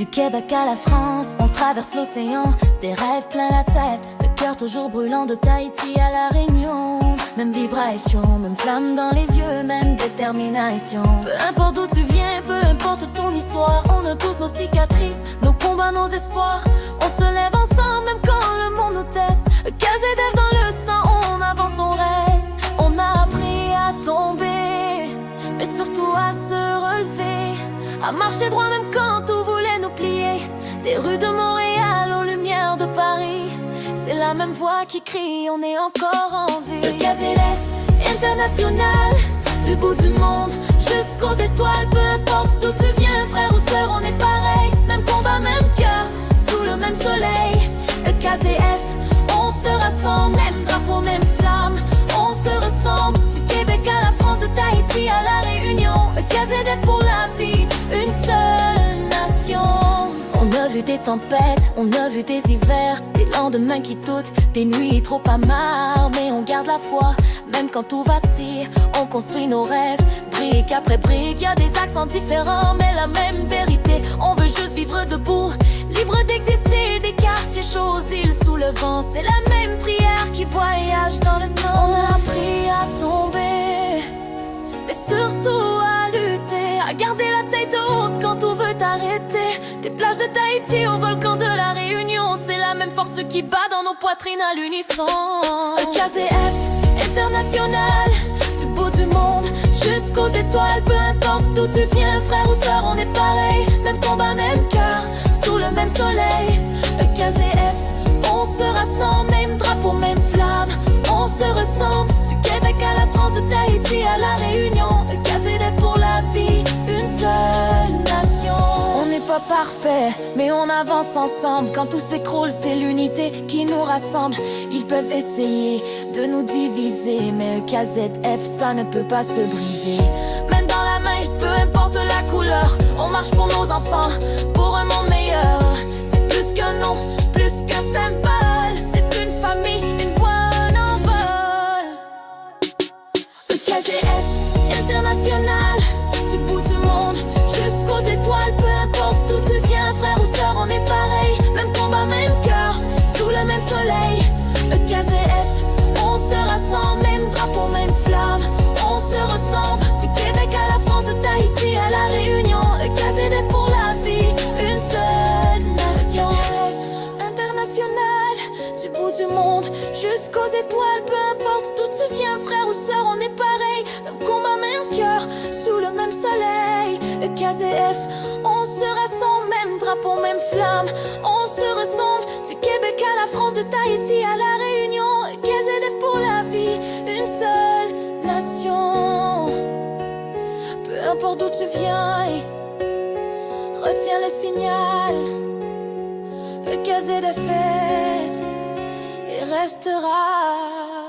Du Québec à la France, on traverse l'océan, des rêves plein la tête, le cœur toujours brûlant de Tahiti à la Réunion. Même vibration, même flamme dans les yeux, même détermination. Peu importe d'où tu viens, peu importe ton histoire, on a tous nos cicatrices, nos combats, nos espoirs. On se lève ensemble même quand le monde nous teste. KZF dans le sang, on avance, on reste. On a appris à tomber, mais surtout à se relever, à marcher droit même quand tout voulait nous plier. Des rues de Montréal aux lumières de Paris, c'est la même voix qui crie, on est encore en vie. Le KZF international, du bout du monde jusqu'aux étoiles. Peu importe d'où tu viens, frère ou sœur, on est pareil. Même combat, même cœur, sous le même soleil. Le KZF, on se rassemble, même drapeau, même flamme. On se ressemble, du Québec à la France, de Tahiti à la Réunion. Le KZF pour la vie, une seule nation. On a vu des tempêtes, on a vu des hivers, des lendemains qui doutent, des nuits trop amarres. Mais on garde la foi, même quand tout vacille. On construit nos rêves, brique après brique. Y a des accents différents, mais la même vérité. On veut juste vivre debout, libre d'exister. Des quartiers chauds, îles sous le vent. C'est la même prière qui voyage dans le temps. On a appris à tomber, mais surtout à lutter, à garder la tête haute quand tout veut arrêter. Des plages de Tahiti au volcan de la Réunion, c'est la même force qui bat dans nos poitrines à l'unisson. Le KZF international, du bout du monde jusqu'aux étoiles. Peu importe d'où tu viens, frère ou sœur, on est pareil. Même combat, même cœur, sous le même soleil. Le KZF, on se rassemble, même drapeau, même flamme. On se ressemble, du Québec à la France, de Tahiti à la Réunion. Le KZF pour la vie, une seule nation. On n'est pas parfait, mais on avance ensemble. Quand tout s'écroule, c'est l'unité qui nous rassemble. Ils peuvent essayer de nous diviser, mais le KZF, ça ne peut pas se briser. Même dans la main, peu importe la couleur, on marche pour nos enfants, pour un monde meilleur. C'est plus qu'un nom, plus qu'un symbole. C'est une famille, une voix, un envol. Le KZF international, du bout du monde jusqu'aux étoiles. Peu importe d'où tu viens, frère ou sœur, on est pareil. Même combat, même cœur, sous le même soleil. Le KZF, on se rassemble, même drapeau, même flamme. On se ressemble, du Québec à la France, de Tahiti à la Réunion. Le KZF pour la vie, une seule nation. International, du bout du monde jusqu'aux étoiles. Peu importe d'où tu viens, frère ou sœur, on est pareil. Même combat, même cœur, sous le même soleil. Le KZF, on se rassemble, même drapeau, même flamme. On se ressemble, du Québec à la France, de Tahiti à la Réunion. Le KZF pour la vie, une seule nation. Peu importe d'où tu viens, retiens le signal. Le KZF est et restera.